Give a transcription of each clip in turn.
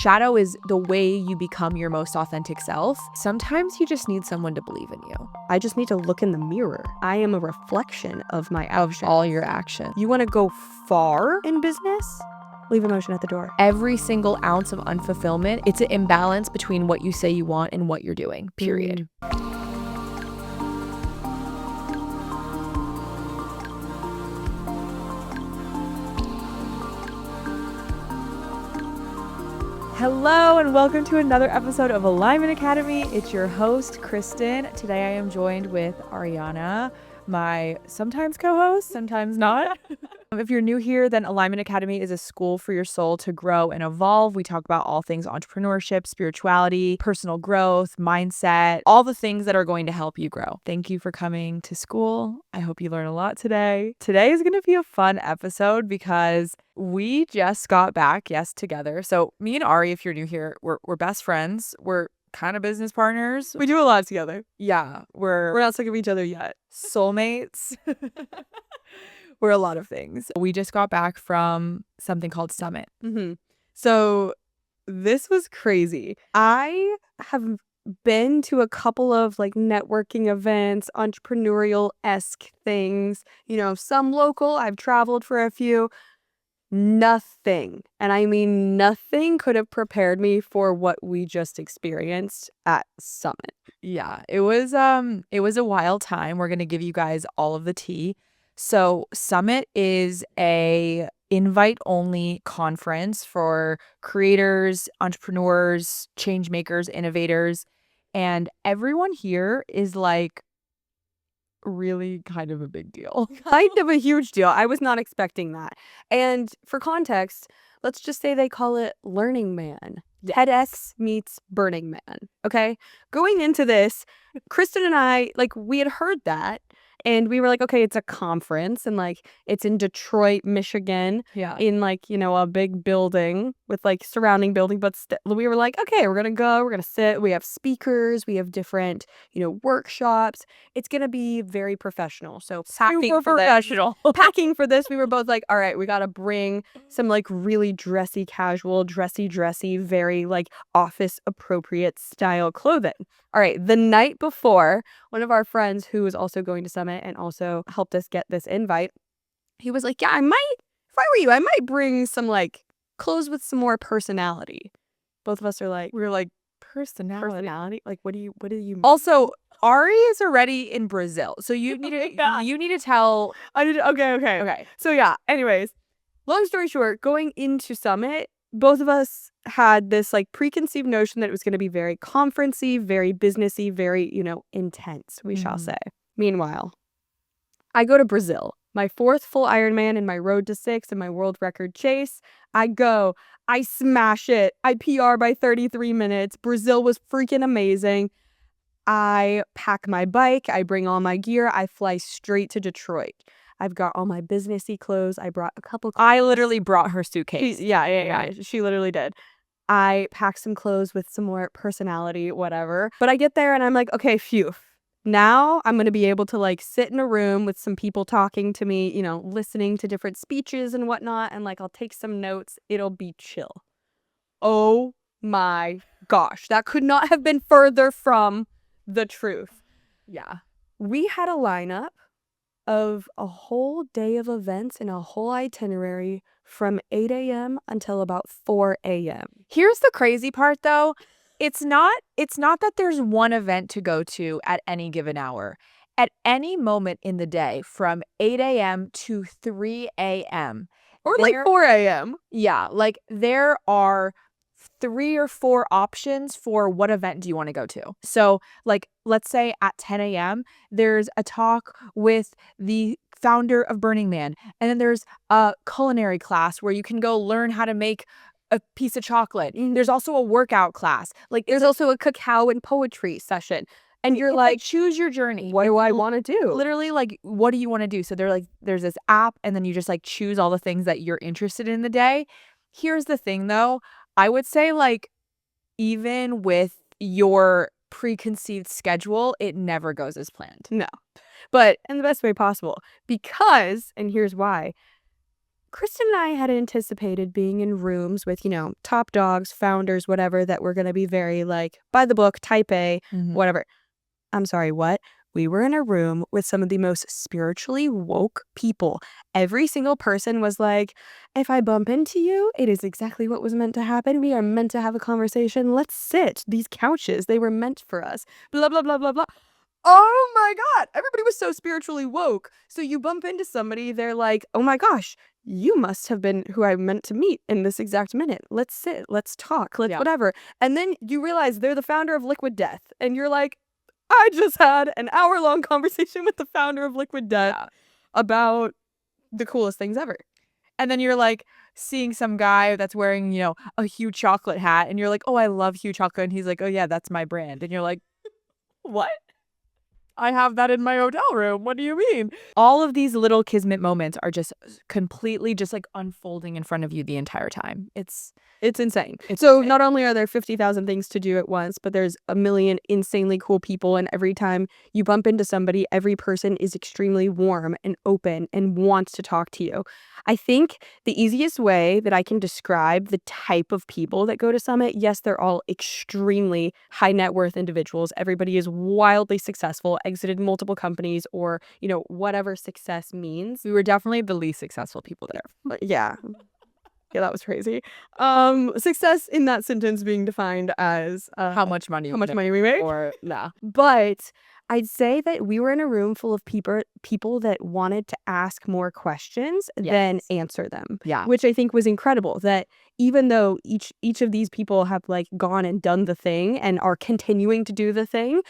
Shadow is the way you become your most authentic self. Sometimes you just need someone to believe in you. I just need to look in the mirror. I am a reflection of my actions. Of all your actions. You want to go far in business? Leave emotion at the door. Every single ounce of unfulfillment, it's an imbalance between what you say you want and what you're doing, period. Hello and welcome to another episode of Alignment Academy. It's your host, Kristen. Today I am joined with Ariana, my sometimes co-host, sometimes not. If you're new here, then Alignment Academy is a school for your soul to grow and evolve. We talk about all things entrepreneurship, spirituality, personal growth, mindset, all the things that are going to help you grow. Thank you for coming to school. I hope you learn a lot today. Today is going to be a fun episode because we just got back, together. So me and Ari, if you're new here, we're best friends. We're kind of business partners. We do a lot together. Yeah, we're not sick of each other yet. Soulmates. We're a lot of things. We just got back from something called Summit. So this was crazy. I have been to a couple of networking events, entrepreneurial-esque things, some local. I've traveled for a few. Nothing, and I mean nothing, could have prepared me for what we just experienced at Summit. Yeah, it was a wild time. We're going to give you guys all of the tea. So Summit is a invite-only conference for creators, entrepreneurs, change makers, innovators, and everyone here is really kind of a big deal. Kind of a huge deal. I was not expecting that. And for context, let's just say they call it Learning Man. TEDx meets Burning Man. Okay? Going into this, Kristen and I, we had heard that. And we were like, okay, it's a conference and it's in Detroit, Michigan. Yeah. In a big building with surrounding building. But we were like, okay, we're going to go, we're going to sit. We have speakers, we have different, workshops. It's going to be very professional. So Super professional. Packing for this, we were both like, all right, we got to bring some really dressy, casual, dressy, very office appropriate style clothing. All right, the night before, one of our friends who was also going to Summit and also helped us get this invite, he was like, yeah, if I were you, I might bring some clothes with some more personality. Both of us are like, we were like, personality? What do you mean? Also, Ari is already in Brazil, so you need to you need to tell. Okay. So yeah, anyways, long story short, going into Summit, both of us had this preconceived notion that it was going to be very conferencey, very businessy, very, intense, we shall say. Meanwhile, I go to Brazil, my 4th full Ironman in my road to 6 and my world record chase. I go, I smash it. I PR by 33 minutes. Brazil was freaking amazing. I pack my bike. I bring all my gear. I fly straight to Detroit. I've got all my businessy clothes. I brought a couple. I literally brought her suitcase. Yeah. She literally did. I packed some clothes with some more personality, whatever. But I get there and I'm like, okay, phew. Now I'm going to be able to sit in a room with some people talking to me, listening to different speeches and whatnot. And I'll take some notes. It'll be chill. Oh my gosh. That could not have been further from the truth. Yeah. We had a lineup of a whole day of events and a whole itinerary from 8 a.m. until about 4 a.m. Here's the crazy part, though. It's not that there's one event to go to at any given hour. At any moment in the day from 8 a.m. to 3 a.m. Or 4 a.m. Yeah, there are 3 or 4 options for what event do you want to go to. So let's say at 10 a.m. there's a talk with the founder of Burning Man. And then there's a culinary class where you can go learn how to make a piece of chocolate. There's also a workout class. There's also a cacao and poetry session. And you're choose your journey. What do I want to do? Literally, what do you want to do? So there's this app and then you just choose all the things that you're interested in the day. Here's the thing though. I would say even with your preconceived schedule, it never goes as planned. No. But in the best way possible. Because, and here's why, Kristen and I had anticipated being in rooms with, top dogs, founders, whatever, that were going to be very like by the book, type A, whatever. I'm sorry, what? We were in a room with some of the most spiritually woke people. Every single person was like, if I bump into you, it is exactly what was meant to happen. We are meant to have a conversation. Let's sit. These couches, they were meant for us. Blah, blah, blah, blah, blah. Oh my God. Everybody was so spiritually woke. So you bump into somebody, they're like, oh my gosh, you must have been who I meant to meet in this exact minute. Let's sit. Let's talk. Let's whatever. And then you realize they're the founder of Liquid Death. And you're like, I just had an hour-long conversation with the founder of Liquid Death about the coolest things ever. And then you're like seeing some guy that's wearing, a Hue chocolate hat. And you're like, oh, I love Hue chocolate. And he's like, oh, yeah, that's my brand. And you're like, what? I have that in my hotel room. What do you mean? All of these little kismet moments are just completely just like unfolding in front of you the entire time. It's insane. insane. Not only are there 50,000 things to do at once, but there's a million insanely cool people. And every time you bump into somebody, every person is extremely warm and open and wants to talk to you. I think the easiest way that I can describe the type of people that go to Summit, yes, they're all extremely high net worth individuals. Everybody is wildly successful, exited multiple companies, or, whatever success means. We were definitely the least successful people there. Yeah. Yeah, that was crazy. Success in that sentence being defined as how much money we make. Or nah. But I'd say that we were in a room full of people that wanted to ask more questions than answer them. Yeah. Which I think was incredible, that even though each of these people have like gone and done the thing and are continuing to do the thing,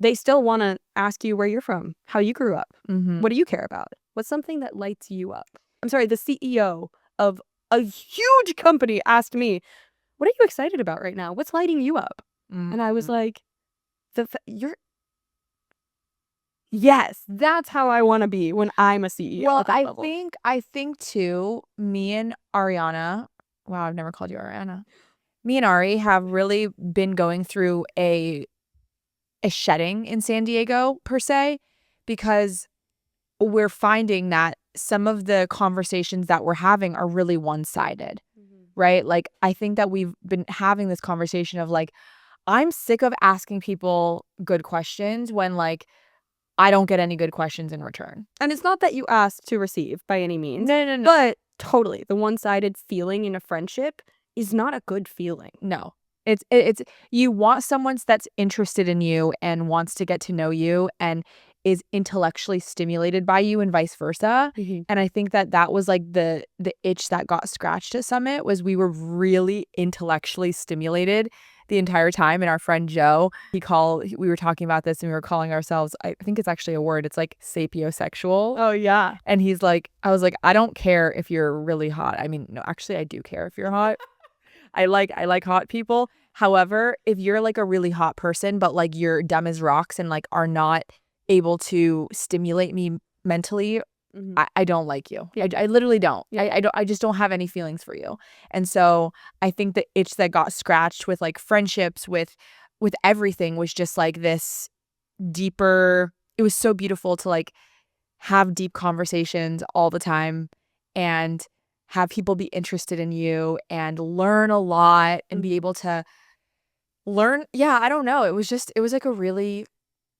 they still want to ask you where you're from, how you grew up. What do you care about? What's something that lights you up? I'm sorry, the CEO of a huge company asked me, what are you excited about right now? What's lighting you up? And I was like, yes, that's how I want to be when I'm a CEO. Well, I think too, me and Ariana, wow, I've never called you Ariana. Me and Ari have really been going through a shedding in San Diego per se, because we're finding that some of the conversations that we're having are really one-sided, right? Like, I think that we've been having this conversation of like, I'm sick of asking people good questions when like I don't get any good questions in return. And it's not that you ask to receive by any means. No. But totally, the one-sided feeling in a friendship is not a good feeling. No. It's you want someone that's interested in you and wants to get to know you and is intellectually stimulated by you and vice versa. And I think that was like the itch that got scratched at Summit, was we were really intellectually stimulated the entire time. And our friend Joe, we were talking about this and we were calling ourselves, I think it's actually a word, it's like sapiosexual. Oh yeah. And he's like, I was like, I don't care if you're really hot. I mean, no, actually I do care if you're hot. I like hot people. However, if you're like a really hot person, but like you're dumb as rocks and like are not able to stimulate me mentally, I don't like you. I literally don't. I just don't have any feelings for you. And so I think the itch that got scratched with like friendships, with everything, was just like this deeper. It was so beautiful to like have deep conversations all the time and have people be interested in you and learn a lot and be able to learn. Yeah, I don't know. It was like a really,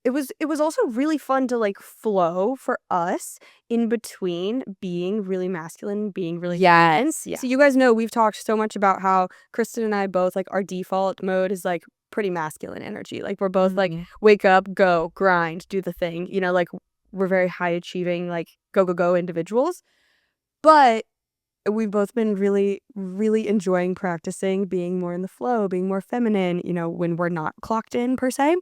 it was also really fun to like flow for us in between being really masculine, being really yes. So you guys know we've talked so much about how Kristen and I both, like, our default mode is like pretty masculine energy. Like, we're both like, wake up, go, grind, do the thing. Like, we're very high achieving, like go individuals. But we've both been really, really enjoying practicing being more in the flow, being more feminine, when we're not clocked in per se.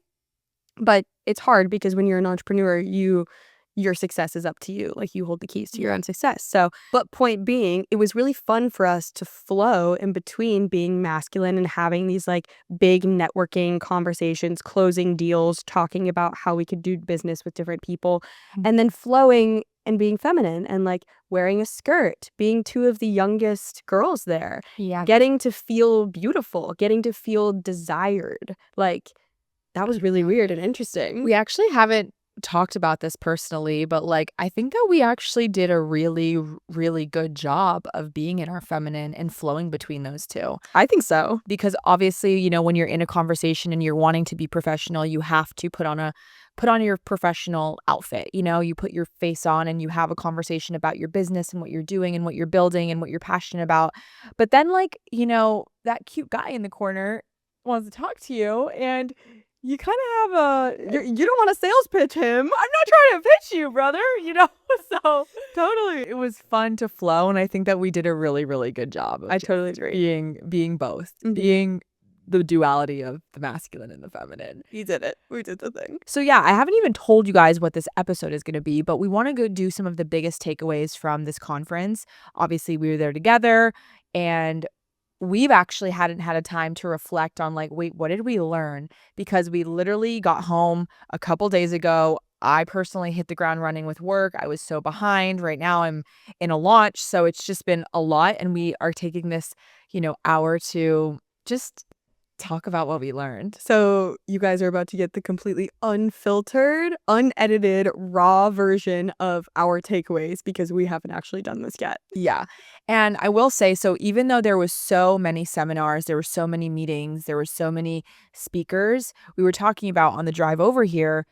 But it's hard because when you're an entrepreneur, your success is up to you. Like, you hold the keys to your own success. So, but point being, it was really fun for us to flow in between being masculine and having these like big networking conversations, closing deals, talking about how we could do business with different people, and then flowing and being feminine and like wearing a skirt, being two of the youngest girls there, getting to feel beautiful, getting to feel desired. Like, that was really weird and interesting. We actually haven't talked about this personally, but like I think that we actually did a really, really good job of being in our feminine and flowing between those two. I think so. Because obviously, you know, when you're in a conversation and you're wanting to be professional, you have to put on your professional outfit. You know, you put your face on and you have a conversation about your business and what you're doing and what you're building and what you're passionate about. But then, like, you know, that cute guy in the corner wants to talk to you, and you kind of have You don't want to sales pitch him. I'm not trying to pitch you, brother, you know? So Totally. it was fun to flow, and I think that we did a really, really good job of I totally agree. being both, Mhm. being the duality of the masculine and the feminine. You did it. We did the thing. So yeah, I haven't even told you guys what this episode is going to be, but we want to go do some of the biggest takeaways from this conference. Obviously, we were there together, and we've actually hadn't had a time to reflect on like, wait, what did we learn? Because we literally got home a couple days ago. I personally hit the ground running with work. I was so behind. Right now I'm in a launch, so it's just been a lot, and we are taking this, you know, hour to just talk about what we learned. So you guys are about to get the completely unfiltered, unedited, raw version of our takeaways because we haven't actually done this yet. Yeah. And I will say, so even though there was so many seminars, there were so many meetings, there were so many speakers, we were talking about on the drive over here,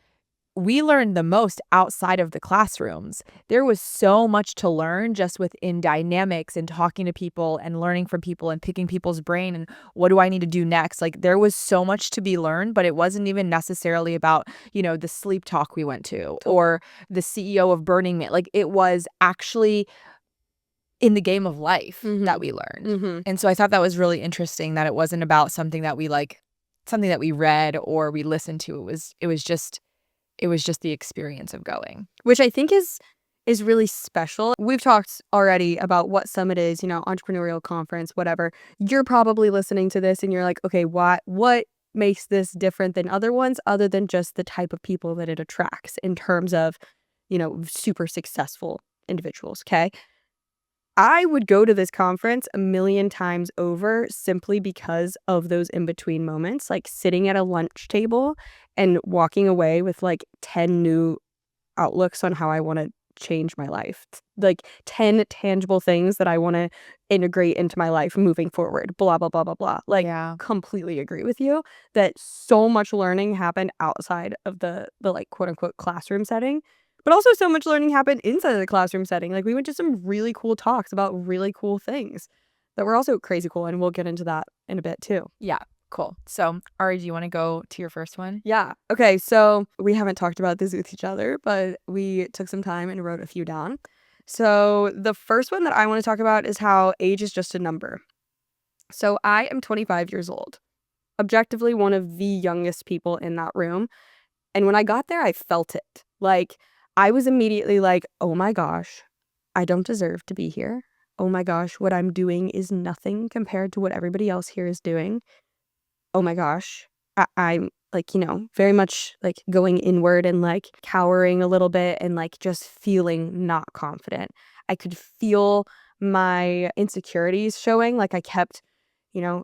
we learned the most outside of the classrooms. There was so much to learn just within dynamics and talking to people and learning from people and picking people's brain and what do I need to do next? Like there was so much to be learned, but it wasn't even necessarily about, you know, the sleep talk we went to or the CEO of Burning Man. Like it was actually in the game of life that we learned. Mm-hmm. And so I thought that was really interesting that it wasn't about something that we read or we listened to. It was just the experience of going. Which I think is really special. We've talked already about what Summit is, you know, entrepreneurial conference, whatever. You're probably listening to this and you're like, okay, what makes this different than other ones other than just the type of people that it attracts in terms of, you know, super successful individuals, okay? I would go to this conference a million times over simply because of those in-between moments, like sitting at a lunch table and walking away with like 10 new outlooks on how I want to change my life. Like 10 tangible things that I want to integrate into my life moving forward, blah, blah, blah, blah, blah. Like, Yeah. completely agree with you that so much learning happened outside of the like, quote unquote, classroom setting. But also so much learning happened inside of the classroom setting. Like we went to some really cool talks about really cool things that were also crazy cool. And we'll get into that in a bit too. Yeah. Cool. So, Ari, do you want to go to your first one? Yeah. Okay. So we haven't talked about this with each other, but we took some time and wrote a few down. So the first one that I want to talk about is how age is just a number. So I am 25 years old, objectively one of the youngest people in that room. And when I got there, I felt it. Like, I was immediately like, oh my gosh, I don't deserve to be here. Oh my gosh, what I'm doing is nothing compared to what everybody else here is doing. Oh my gosh, I'm like, you know, very much like going inward and like cowering a little bit and like just feeling not confident. I could feel my insecurities showing. Like I kept, you know,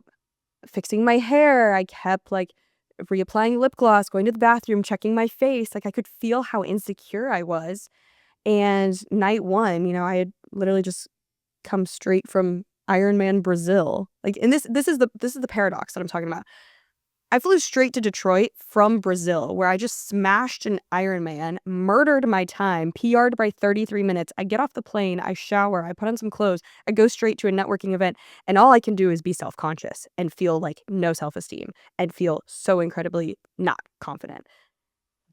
fixing my hair. I kept like reapplying lip gloss, going to the bathroom, checking my face. Like I could feel how insecure I was. And night one, you know, I had literally just come straight from Ironman Brazil. Like, and this is the paradox that I'm talking about. I flew straight to Detroit from Brazil, where I just smashed an Ironman, murdered my time, PR'd by 33 minutes. I get off the plane, I shower, I put on some clothes, I go straight to a networking event, and all I can do is be self-conscious and feel like no self-esteem and feel so incredibly not confident.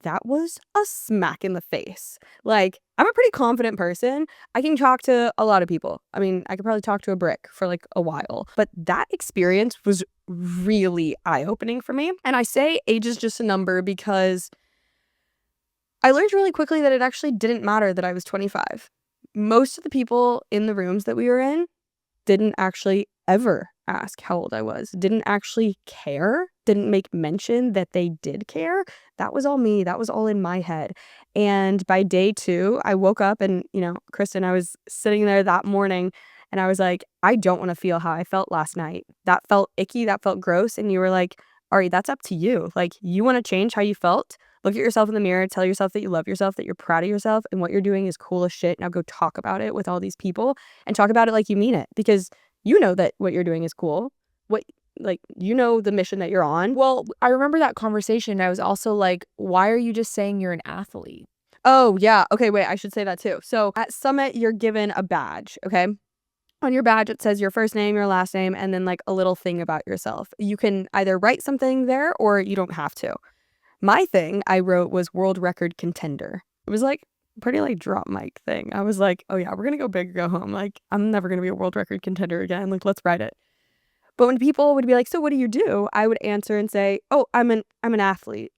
That was a smack in the face. Like, I'm a pretty confident person. I can talk to a lot of people. I mean, I could probably talk to a brick for like a while. But that experience was really eye-opening for me. And I say age is just a number because I learned really quickly that it actually didn't matter that I was 25. Most of the people in the rooms that we were in didn't actually ever ask how old I was, didn't actually care, didn't make mention that they did care. That was all me. That was all in my head. And by day 2, I woke up and, you know, Kristen, I was sitting there that morning and I was like, I don't want to feel how I felt last night. That felt icky. That felt gross. And you were like, Ari, that's up to you. Like, you want to change how you felt? Look at yourself in the mirror, tell yourself that you love yourself, that you're proud of yourself, and what you're doing is cool as shit. Now go talk about it with all these people and talk about it like you mean it, because you know that what you're doing is cool. You know the mission that you're on. Well, I remember that conversation. I was also like, why are you just saying you're an athlete? Oh, yeah. Okay, wait, I should say that too. So at Summit, you're given a badge, okay? On your badge, it says your first name, your last name, and then like a little thing about yourself. You can either write something there or you don't have to. My thing I wrote was world record contender. It was like pretty like drop mic thing. I was like, oh yeah, we're gonna go big or go home. Like, I'm never gonna be a world record contender again. Like, let's write it. But when people would be like, so what do you do? I would answer and say, oh, I'm an athlete.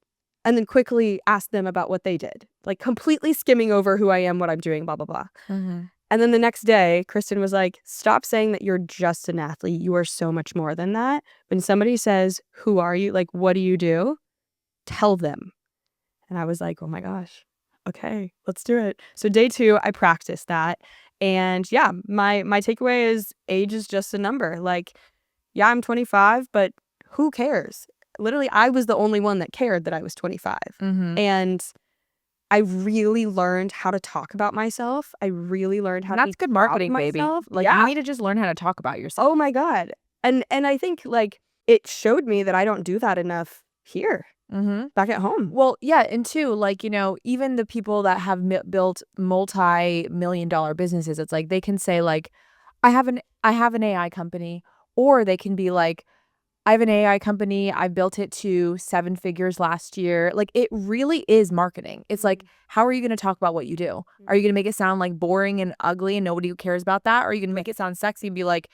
And then quickly ask them about what they did. Like completely skimming over who I am, what I'm doing, blah, blah, blah. Mm-hmm. And then the next day, Kristen was like, stop saying that you're just an athlete. You are so much more than that. When somebody says, who are you? Like, what do you do? Tell them. And I was like, oh my gosh, okay, let's do it. So day 2, I practiced that. And yeah, my takeaway is age is just a number. Like, yeah, I'm 25, but who cares? Literally, I was the only one that cared that I was 25. Mm-hmm. And I really learned how to talk about myself. I really learned how to That's good marketing, baby. Like, you need to just learn how to talk about yourself. Oh my God. And I think like it showed me that I don't do that enough here. Mm-hmm. Back at home. Well, yeah, and too, like, you know, even the people that have built multi-million-dollar businesses, it's like they can say like, I have an AI company, or they can be like, I have an AI company. I built it to 7 figures last year. Like, it really is marketing. It's like, how are you going to talk about what you do? Are you going to make it sound like boring and ugly and nobody cares about that? Or are you going to make it sound sexy and be like,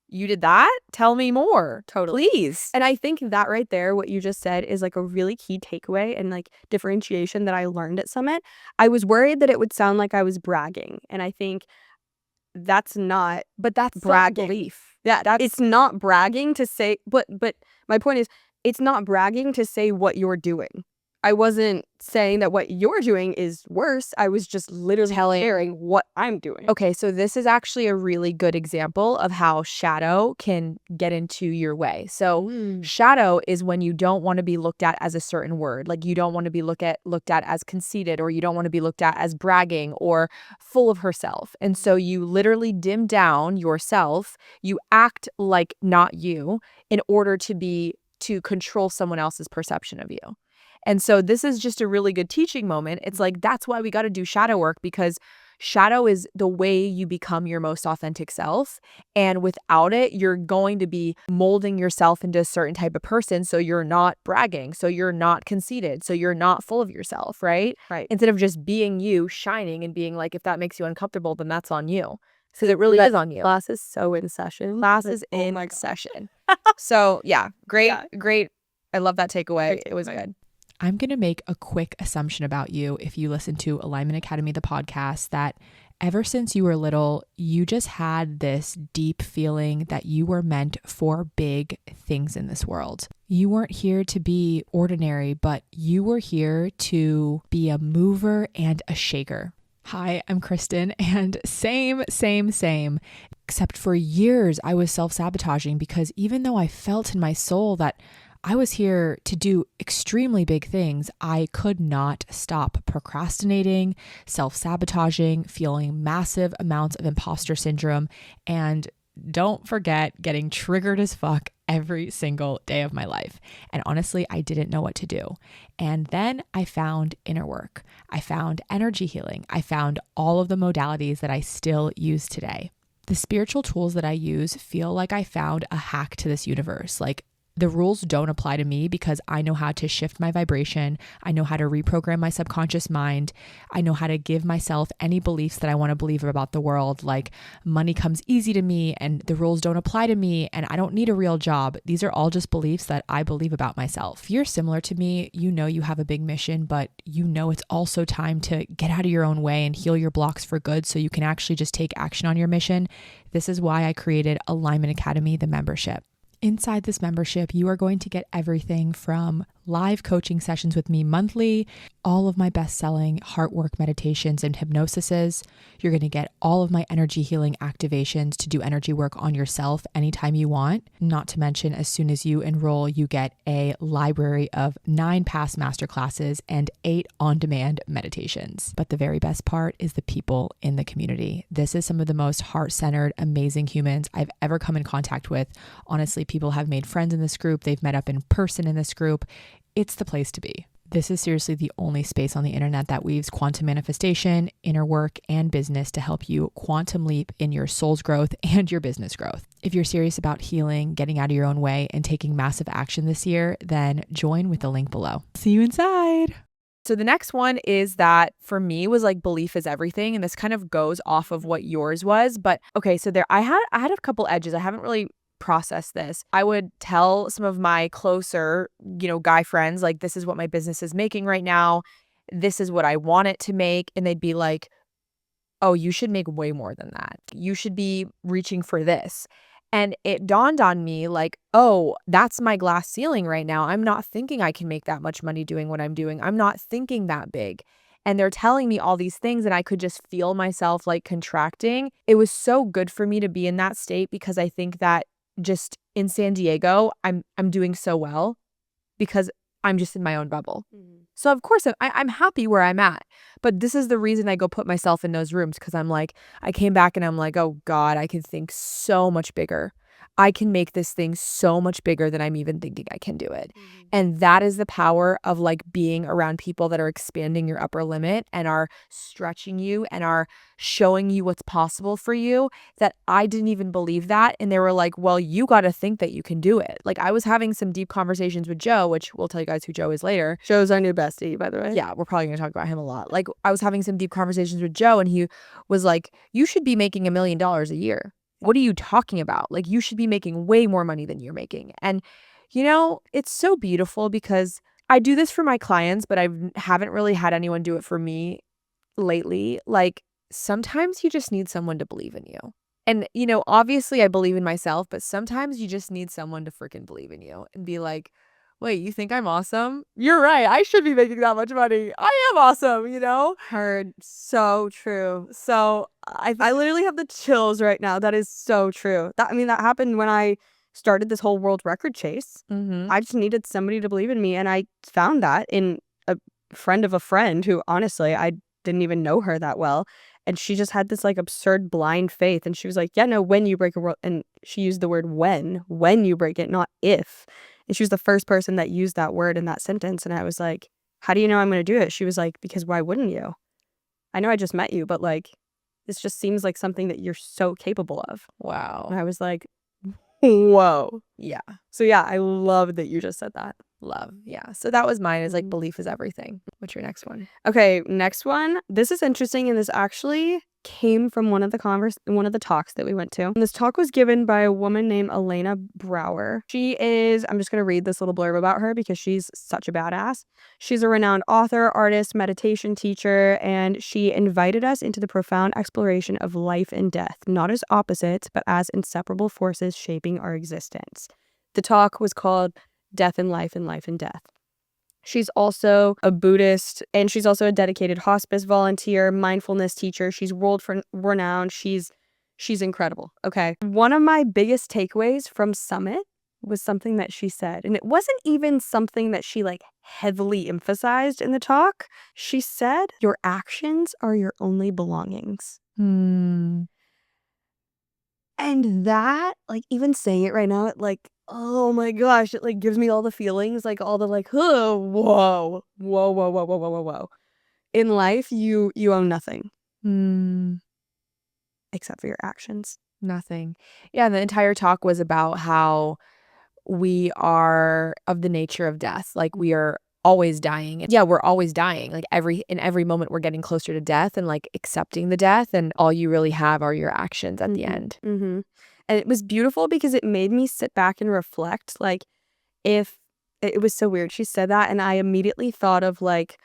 you did that? Tell me more. Totally. Please. And I think that right there, what you just said, is like a really key takeaway and like differentiation that I learned at Summit. I was worried that it would sound like I was bragging. And I think that's not, but that's bragging. Belief. Yeah, it's not bragging to say, but my point is, it's not bragging to say what you're doing. I wasn't saying that what you're doing is worse. I was just literally sharing what I'm doing. Okay, so this is actually a really good example of how shadow can get into your way. So shadow is when you don't want to be looked at as a certain word. Like, you don't want to be looked at as conceited, or you don't want to be looked at as bragging or full of herself. And so you literally dim down yourself. You act like not you in order to control someone else's perception of you. And so this is just a really good teaching moment. It's like, that's why we got to do shadow work, because shadow is the way you become your most authentic self. And without it, you're going to be molding yourself into a certain type of person. So you're not bragging. So you're not conceited. So you're not full of yourself, right? Right. Instead of just being you, shining and being like, if that makes you uncomfortable, then that's on you. Because it really is on you. Class is so in session. Class is in session. So yeah, great. I love that takeaway. It was good. I'm going to make a quick assumption about you if you listen to Alignment Academy, the podcast, that ever since you were little, you just had this deep feeling that you were meant for big things in this world. You weren't here to be ordinary, but you were here to be a mover and a shaker. Hi, I'm Kristen, and same. Except for years, I was self-sabotaging, because even though I felt in my soul that I was here to do extremely big things, I could not stop procrastinating, self-sabotaging, feeling massive amounts of imposter syndrome, and don't forget getting triggered as fuck every single day of my life. And honestly, I didn't know what to do. And then I found inner work. I found energy healing. I found all of the modalities that I still use today. The spiritual tools that I use feel like I found a hack to this universe. Like, the rules don't apply to me because I know how to shift my vibration. I know how to reprogram my subconscious mind. I know how to give myself any beliefs that I want to believe about the world, like money comes easy to me and the rules don't apply to me and I don't need a real job. These are all just beliefs that I believe about myself. If you're similar to me, you know you have a big mission, but you know it's also time to get out of your own way and heal your blocks for good so you can actually just take action on your mission. This is why I created Alignment Academy, the membership. Inside this membership, you are going to get everything from live coaching sessions with me monthly, all of my best-selling heart work meditations and hypnosises. You're going to get all of my energy healing activations to do energy work on yourself anytime you want. Not to mention, as soon as you enroll, you get a library of 9 past masterclasses and 8 on-demand meditations. But the very best part is the people in the community. This is some of the most heart-centered, amazing humans I've ever come in contact with. Honestly, people have made friends in this group. They've met up in person in this group. It's the place to be. This is seriously the only space on the internet that weaves quantum manifestation, inner work, and business to help you quantum leap in your soul's growth and your business growth. If you're serious about healing, getting out of your own way, and taking massive action this year, then join with the link below. See you inside. So the next one is that for me was like belief is everything. And this kind of goes off of what yours was. But okay, so I had a couple edges. I haven't really process this. I would tell some of my closer, guy friends, like, this is what my business is making right now. This is what I want it to make. And they'd be like, oh, you should make way more than that. You should be reaching for this. And it dawned on me like, oh, that's my glass ceiling right now. I'm not thinking I can make that much money doing what I'm doing. I'm not thinking that big. And they're telling me all these things and I could just feel myself like contracting. It was so good for me to be in that state because I think that just in San Diego, I'm doing so well because I'm just in my own bubble. Mm-hmm. So of course I'm happy where I'm at, but this is the reason I go put myself in those rooms because I'm like, I came back and I'm like, oh God, I can think so much bigger. I can make this thing so much bigger than I'm even thinking I can do it. Mm-hmm. And that is the power of like being around people that are expanding your upper limit and are stretching you and are showing you what's possible for you, that I didn't even believe that. And they were like, well, you got to think that you can do it. Like I was having some deep conversations with Joe, which we'll tell you guys who Joe is later. Joe's our new bestie, by the way. Yeah, we're probably going to talk about him a lot. Like I was having some deep conversations with Joe and he was like, you should be making $1 million a year. What are you talking about? Like, you should be making way more money than you're making. And, it's so beautiful because I do this for my clients, but I haven't really had anyone do it for me lately. Like, sometimes you just need someone to believe in you. And, obviously I believe in myself, but sometimes you just need someone to freaking believe in you and be like, wait, you think I'm awesome? You're right. I should be making that much money. I am awesome, Heard. So true. So I literally have the chills right now. That is so true. That happened when I started this whole world record chase. Mm-hmm. I just needed somebody to believe in me. And I found that in a friend of a friend who, honestly, I didn't even know her that well. And she just had this like absurd blind faith. And she was like, yeah, no, when you break a world. And she used the word when you break it, not if. And she was the first person that used that word in that sentence. And I was like, how do you know I'm going to do it? She was like, because why wouldn't you? I know I just met you, but like, this just seems like something that you're so capable of. Wow. And I was like, whoa. Yeah. So yeah, I love that you just said that. Love. Yeah. So that was mine, is like belief is everything. What's your next one? Okay, next one. This is interesting, and this actually came from one of the talks that we went to. And this talk was given by a woman named Elena Brower. I'm just going to read this little blurb about her because she's such a badass. She's a renowned author, artist, meditation teacher, and she invited us into the profound exploration of life and death, not as opposites, but as inseparable forces shaping our existence. The talk was called Death and Life and Life and Death. She's also a Buddhist, and she's also a dedicated hospice volunteer, mindfulness teacher. She's world renowned. She's incredible. Okay. One of my biggest takeaways from Summit was something that she said, and it wasn't even something that she like heavily emphasized in the talk. She said, your actions are your only belongings. And that, like, even saying it right now, it like, oh my gosh, it like gives me all the feelings, like all the like, oh, whoa. In life, you own nothing. Except for your actions. Nothing. Yeah, and the entire talk was about how we are of the nature of death. Like we are always dying. And yeah, we're always dying. Like in every moment we're getting closer to death and like accepting the death, and all you really have are your actions at the end. Mm-hmm. And it was beautiful because it made me sit back and reflect. Like, if it was so weird. She said that, and I immediately thought of like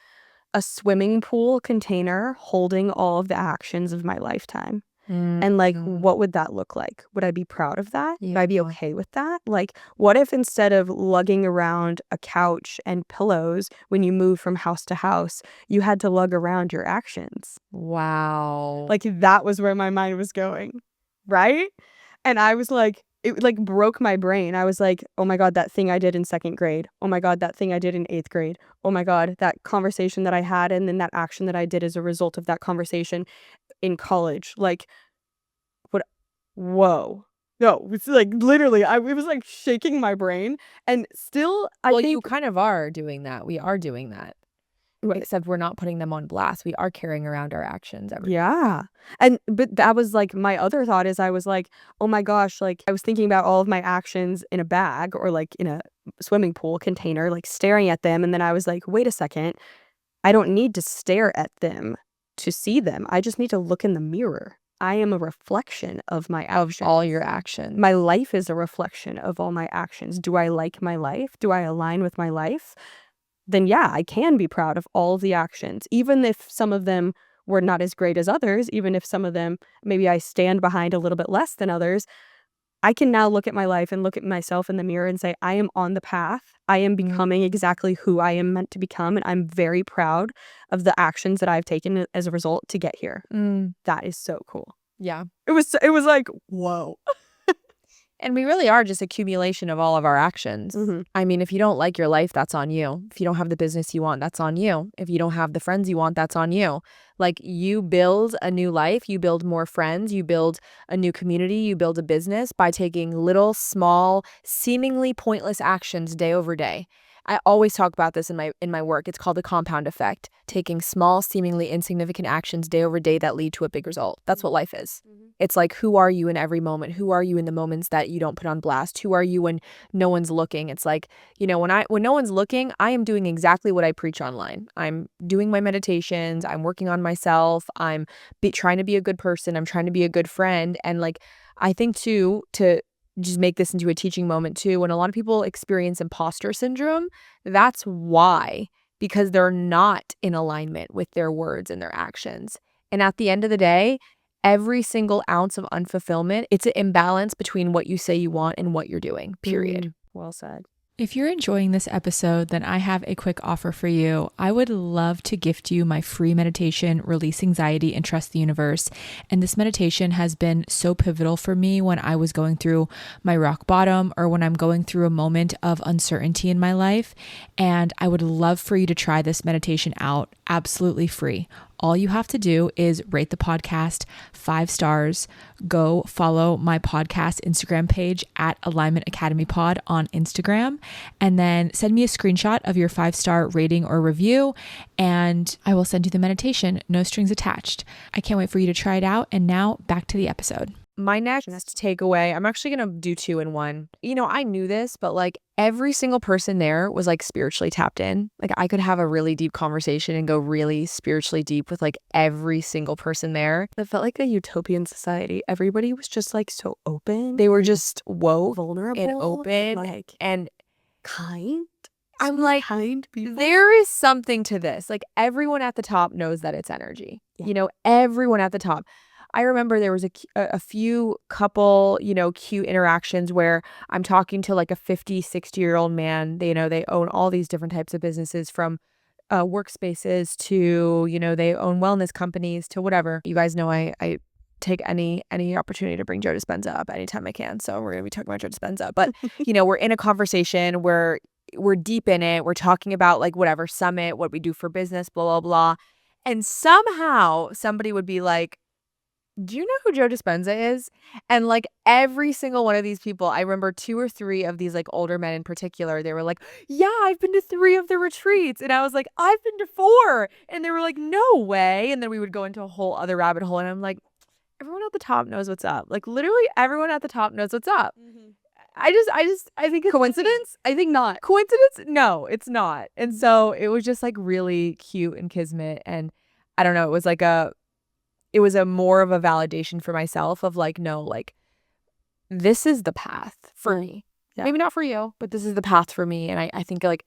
a swimming pool container holding all of the actions of my lifetime. And like, what would that look like? Would I be proud of that? Would I be okay with that? Like, what if instead of lugging around a couch and pillows when you move from house to house, you had to lug around your actions? Wow. Like, that was where my mind was going, right? And I was like, it like broke my brain. I was like, oh my God, that thing I did in 2nd grade. Oh my God, that thing I did in 8th grade. Oh my God, that conversation that I had and then that action that I did as a result of that conversation in college. Like, what? Whoa. No, it's like literally, it was like shaking my brain. And still, I think. You kind of are doing that. We are doing that. Right. Except we're not putting them on blast. We are carrying around our actions every Yeah. But that was like my other thought is I was like, oh my gosh, like I was thinking about all of my actions in a bag or like in a swimming pool container, like staring at them. And then I was like, wait a second, I don't need to stare at them to see them. I just need to look in the mirror. I am a reflection of my actions. all your actions. My life is a reflection of all my actions. Do I like my life? Do I align with my life? Then yeah, I can be proud of all of the actions, even if some of them were not as great as others, even if some of them maybe I stand behind a little bit less than others. I can now look at my life and look at myself in the mirror and say, I am on the path. I am becoming exactly who I am meant to become. And I'm very proud of the actions that I've taken as a result to get here. That is so cool. Yeah. It was like, whoa. And we really are just accumulation of all of our actions. I mean, if you don't like your life, that's on you. If you don't have the business you want, that's on you. If you don't have the friends you want, that's on you. Like, you build a new life, you build more friends, you build a new community, you build a business by taking little, small, seemingly pointless actions day over day. I always talk about this in my work. It's called the compound effect, taking small, seemingly insignificant actions day over day that lead to a big result. That's what life is. It's like, who are you in every moment? Who are you in the moments that you don't put on blast? Who are you when no one's looking? It's like, you know, when no one's looking, I am doing exactly what I preach online. I'm doing my meditations. I'm working on myself. I'm trying to be a good person. I'm trying to be a good friend. And like, I think too, to just make this into a teaching moment too, when a lot of people experience imposter syndrome, that's why, because they're not in alignment with their words and their actions. And at the end of the day, every single ounce of unfulfillment, it's an imbalance between what you say you want and what you're doing, period. Well said. If you're enjoying this episode, then I have a quick offer for you. I would love to gift you my free meditation, Release Anxiety and Trust the Universe. And this meditation has been so pivotal for me when I was going through my rock bottom or when I'm going through a moment of uncertainty in my life. And I would love for you to try this meditation out absolutely free. All you have to do is rate the podcast 5 stars, go follow my podcast Instagram page at Alignment Academy Pod on Instagram, and then send me a screenshot of your 5-star rating or review, and I will send you the meditation, no strings attached. I can't wait for you to try it out. And now back to the episode. My next takeaway, I'm actually going to do 2 in 1. You know, I knew this, but like every single person there was like spiritually tapped in. Like, I could have a really deep conversation and go really spiritually deep with like every single person there. It felt like a utopian society. Everybody was just like so open. They were just woke vulnerable and open like and kind. I'm like, kind people. There is something to this. Like, everyone at the top knows that it's energy. Yeah. You know, everyone at the top. I remember there was a few couple, you know, cute interactions where I'm talking to like a 50, 60-year-old man. They, you know, they own all these different types of businesses, from workspaces to, you know, they own wellness companies to whatever. You guys know I take any opportunity to bring Joe Dispenza up anytime I can. So we're going to be talking about Joe Dispenza. But, you know, we're in a conversation where we're deep in it. We're talking about like whatever summit, what we do for business, blah, blah, blah. And somehow somebody would be like, do you know who Joe Dispenza is? And like every single one of these people, I remember 2 or 3 of these like older men in particular, they were like, yeah, I've been to 3 of the retreats. And I was like, I've been to 4. And they were like, no way. And then we would go into a whole other rabbit hole. And I'm like, everyone at the top knows what's up. Like, literally everyone at the top knows what's up. I think it's Coincidence? I think not. Coincidence? No, it's not. And so it was just like really cute and kismet. And I don't know, it was a more of a validation for myself of like, no, like, this is the path for me. Yeah. Maybe not for you, but this is the path for me. And I think like,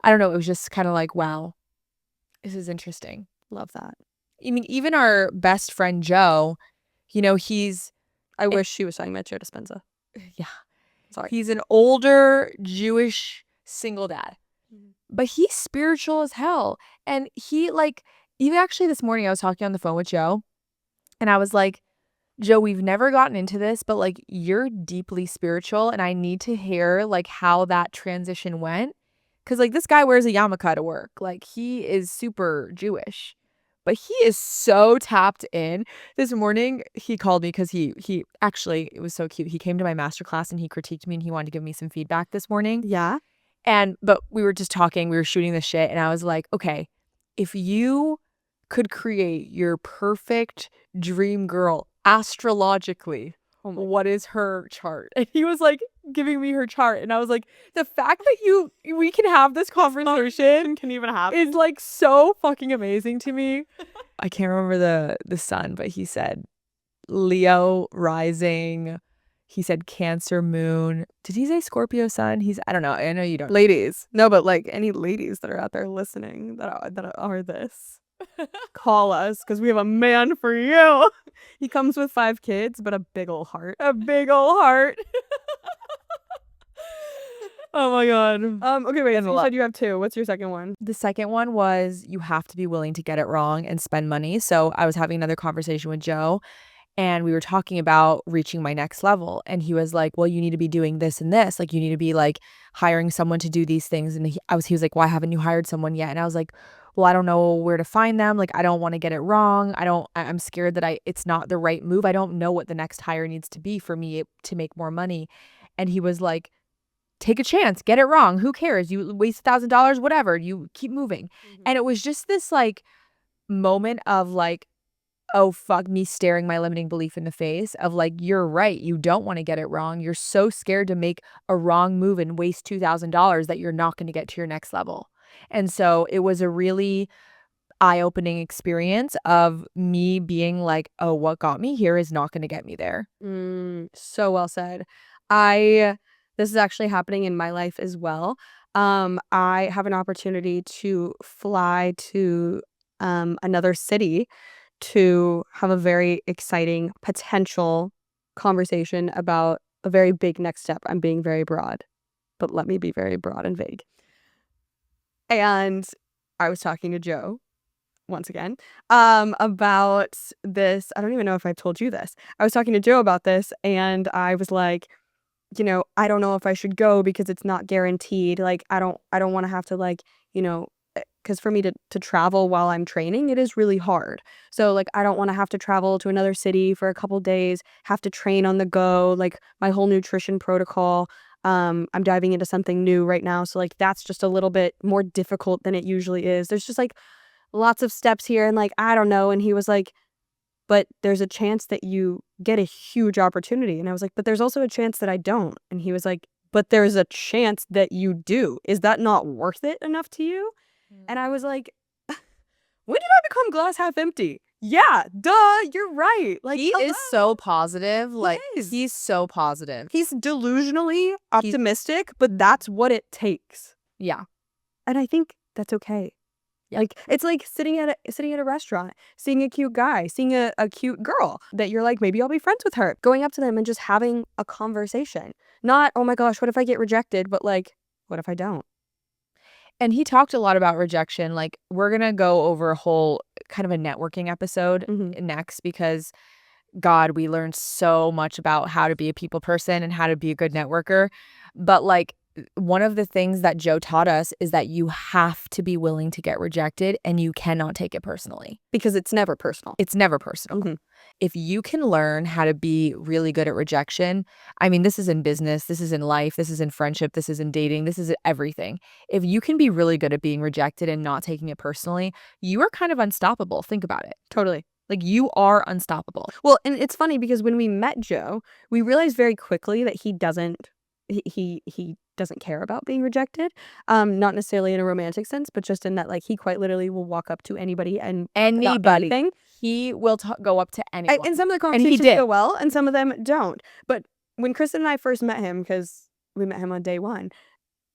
I don't know, it was just kind of like, wow, this is interesting. Love that. I mean, even our best friend Joe, You know, he's I wish she was talking about Joe Dispenza. yeah. Sorry. He's an older Jewish single dad. But he's spiritual as hell. And he like, even actually this morning I was talking on the phone with Joe and I was like, Joe, we've never gotten into this, but like you're deeply spiritual and I need to hear like how that transition went. Cause like this guy wears a yarmulke to work. Like he is super Jewish. But he is so tapped in. This morning he called me because he actually, it was so cute. He came to my masterclass and he critiqued me and he wanted to give me some feedback this morning. Yeah. But we were just talking, we were shooting the shit, and I was like, okay, if you could create your perfect dream girl astrologically, what is her chart? And he was like giving me her chart, and I was like, the fact that we can have this conversation Can even happen. is like so fucking amazing to me. I can't remember the sun, but he said Leo rising. He said Cancer moon. Did he say Scorpio sun? I don't know. I know you don't. Ladies. No, but like any ladies that are out there listening that are this, call us because we have a man for you. He comes with 5 kids, but a big ol' heart. A big ol' heart. Oh my God. Okay, wait. And So you said you have 2. What's your second one? The second one was you have to be willing to get it wrong and spend money. So I was having another conversation with Joe. And we were talking about reaching my next level. And he was like, well, you need to be doing this and this. Like, you need to be like hiring someone to do these things. And he was like, why haven't you hired someone yet? And I was like, well, I don't know where to find them. Like, I don't want to get it wrong. I'm scared that it's not the right move. I don't know what the next hire needs to be for me to make more money. And he was like, take a chance, get it wrong. Who cares? You waste $1,000, whatever. You keep moving. And it was just this like moment of like, oh, fuck, me staring my limiting belief in the face of like, you're right. You don't want to get it wrong. You're so scared to make a wrong move and waste $2,000 that you're not going to get to your next level. And so it was a really eye-opening experience of me being like, oh, what got me here is not going to get me there. So well said. This is actually happening in my life as well. I have an opportunity to fly to another city to have a very exciting potential conversation about a very big next step. I'm being very broad, but let me be very broad and vague. And I was talking to Joe once again about this. I don't even know if I've told you this. I was talking to Joe about this and I was like, you know, I don't know if I should go because it's not guaranteed. Like, I don't want to have to like, you know, because for me to travel while I'm training, it is really hard. So like, I don't want to have to travel to another city for a couple days, have to train on the go, like my whole nutrition protocol. I'm diving into something new right now. So like, that's just a little bit more difficult than it usually is. There's just like lots of steps here and like, I don't know. And he was like, but there's a chance that you get a huge opportunity. And I was like, but there's also a chance that I don't. And he was like, but there's a chance that you do. Is that not worth it enough to you? And I was like, when did I become glass half empty? Yeah, duh, you're right. Like, He is so positive. Like, is. he's so positive. He's delusionally optimistic, but that's what it takes. Yeah. And I think that's okay. Yeah. Like, it's like sitting at a restaurant, seeing a cute guy, seeing a cute girl that you're like, maybe I'll be friends with her. Going up to them and just having a conversation. Not, oh my gosh, what if I get rejected? But like, what if I don't? And he talked a lot about rejection. Like, we're going to go over a whole kind of a networking episode next because, God, we learned so much about how to be a people person and how to be a good networker. But like, one of the things that Joe taught us is that you have to be willing to get rejected and you cannot take it personally. Because it's never personal. It's never personal. If you can learn how to be really good at rejection, I mean, this is in business, this is in life, this is in friendship, this is in dating, this is everything. If you can be really good at being rejected and not taking it personally, you are kind of unstoppable. Think about it. Totally. Like, you are unstoppable. Well, and it's funny because when we met Joe, we realized very quickly that he doesn't care about being rejected. Not necessarily in a romantic sense, but just in that, like, he quite literally will walk up to anybody and Anybody. He will go up to anyone. And some of the conversations go well, and some of them don't. But when Kristen and I first met him, because we met him on day one,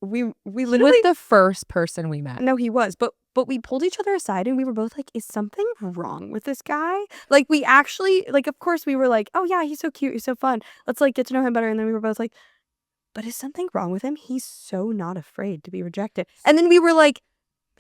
we literally was the first person we met. No, he was. But But we pulled each other aside and we were both like, is something wrong with this guy? Like, we actually, like, of course we were like, oh yeah, he's so cute, he's so fun, let's like get to know him better. And then we were both like, but is something wrong with him? He's so not afraid to be rejected. And then we were like,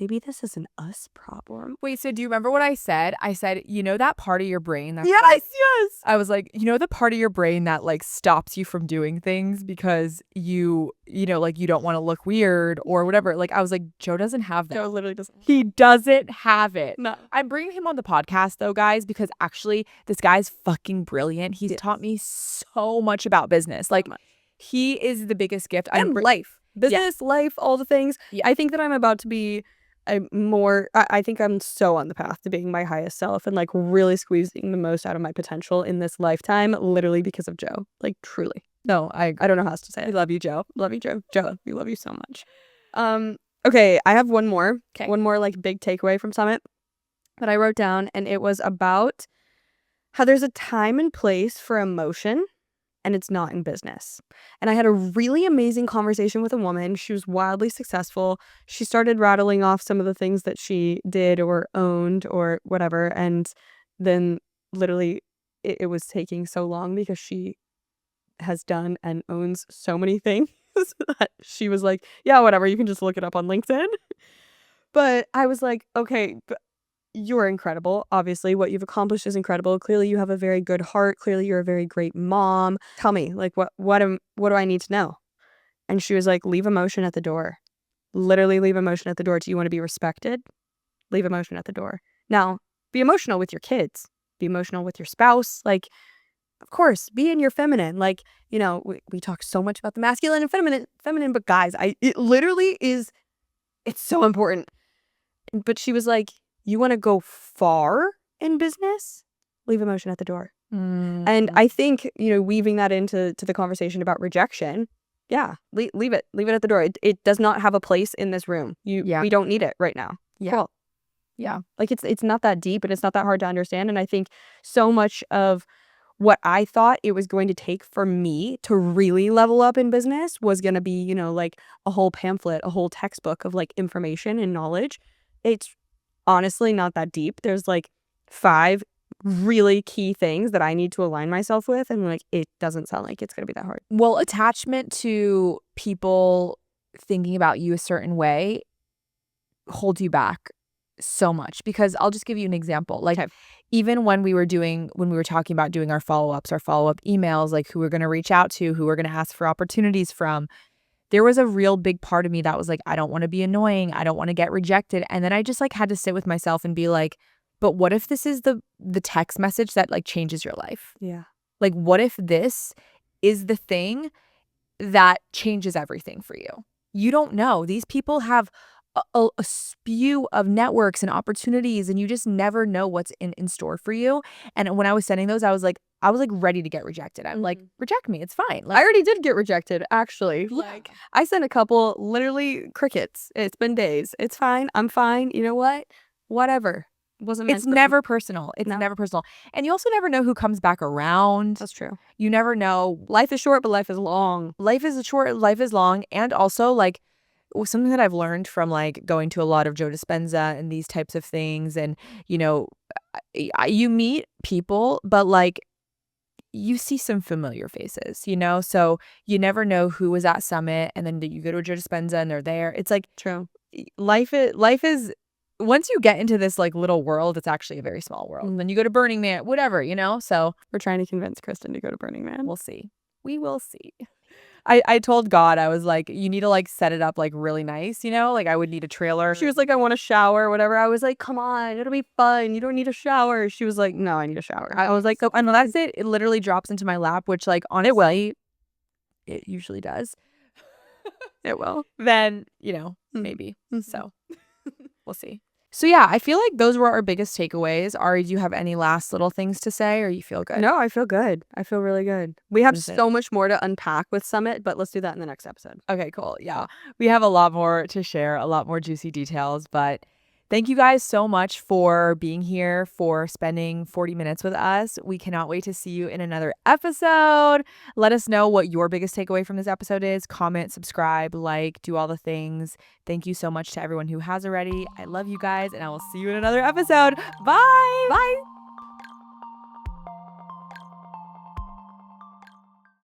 maybe this is an us problem. Wait, so do you remember what I said? I said, you know that part of your brain that's Yes, like, yes. I was like, you know the part of your brain that like stops you from doing things because you know, like you don't want to look weird or whatever. Like I was like, Joe doesn't have that. Joe literally doesn't. He doesn't have it. No. I'm bringing him on the podcast though, guys, because actually this guy's fucking brilliant. He's taught me so much about business. Like he is the biggest gift. And life. Business, life, all the things. Yeah. I think that I'm about to be I think I'm so on the path to being my highest self and like really squeezing the most out of my potential in this lifetime, literally because of Joe. Like truly. No, I don't know how else to say it. I love you, Joe. Love you, Joe. Joe, we love you so much. Okay, I have one more. Okay. One more like big takeaway from Summit that I wrote down, and it was about how there's a time and place for emotion, and it's not in business. And I had a really amazing conversation with a woman. She was wildly successful. She started rattling off some of the things that she did or owned or whatever. And then literally it was taking so long because she has done and owns so many things that she was like, yeah, whatever. You can just look it up on LinkedIn. But I was like, okay, you're incredible. Obviously, what you've accomplished is incredible. Clearly, you have a very good heart. Clearly, you're a very great mom. Tell me, like, what do I need to know? And she was like, leave emotion at the door. Literally leave emotion at the door. Do you want to be respected? Leave emotion at the door. Now, be emotional with your kids. Be emotional with your spouse. Like, of course, be in your feminine. Like, you know, we talk so much about the masculine and feminine, but guys, it literally is, it's so important. But she was like, you want to go far in business? Leave emotion at the door. Mm. And I think, you know, weaving that into the conversation about rejection, yeah, leave it at the door. It does not have a place in this room. We don't need it right now. Yeah. Cool. Yeah. Like it's not that deep and it's not that hard to understand. And I think so much of what I thought it was going to take for me to really level up in business was going to be, you know, like a whole pamphlet, a whole textbook of like information and knowledge. It's honestly not that deep. There's like 5 really key things that I need to align myself with, and like it doesn't sound like it's gonna be that hard. Well, attachment to people thinking about you a certain way holds you back so much, because I'll just give you an example. Like even when we were talking about doing our follow-up emails, like who we're going to reach out to, who we're going to ask for opportunities from, there was a real big part of me that was like, I don't want to be annoying. I don't want to get rejected. And then I just like had to sit with myself and be like, but what if this is the text message that like changes your life? Yeah. Like, what if this is the thing that changes everything for you? You don't know. These people have a spew of networks and opportunities, and you just never know what's in store for you. And when I was sending those, I was like ready to get rejected. I'm like, reject me. It's fine. Like, I already did get rejected, actually. Yeah. Like I sent a couple, literally crickets. It's been days. It's fine. I'm fine. You know what? Whatever. Wasn't meant it's for me. never personal. It's never personal. And you also never know who comes back around. That's true. You never know. Life is short, but life is long. Life is short, life is long. And also like something that I've learned from like going to a lot of Joe Dispenza and these types of things. And, you know, you meet people, but like you see some familiar faces, you know? So you never know who was at Summit, and then you go to a Joe Dispenza and they're there. It's like True. Life is once you get into this like little world, it's actually a very small world. And then you go to Burning Man, whatever, you know? So we're trying to convince Kristen to go to Burning Man. We'll see. We will see. I told God, I was like, you need to like set it up like really nice, you know? Like I would need a trailer. She was like, I want a shower, whatever. I was like, come on, it'll be fun. You don't need a shower. She was like, no, I need a shower. I was like, oh, and that's it. It literally drops into my lap, which like on its way, it usually does. It will. Then, you know, maybe. So we'll see. So yeah, I feel like those were our biggest takeaways. Ari, do you have any last little things to say, or you feel good? No, I feel good. I feel really good. We have so much more to unpack with Summit, but let's do that in the next episode. Okay, cool. Yeah. We have a lot more to share, a lot more juicy details, but Thank you guys so much for being here, for spending 40 minutes with us. We cannot wait to see you in another episode. Let us know what your biggest takeaway from this episode is. Comment, subscribe, like, do all the things. Thank you so much to everyone who has already. I love you guys, and I will see you in another episode. Bye. Bye.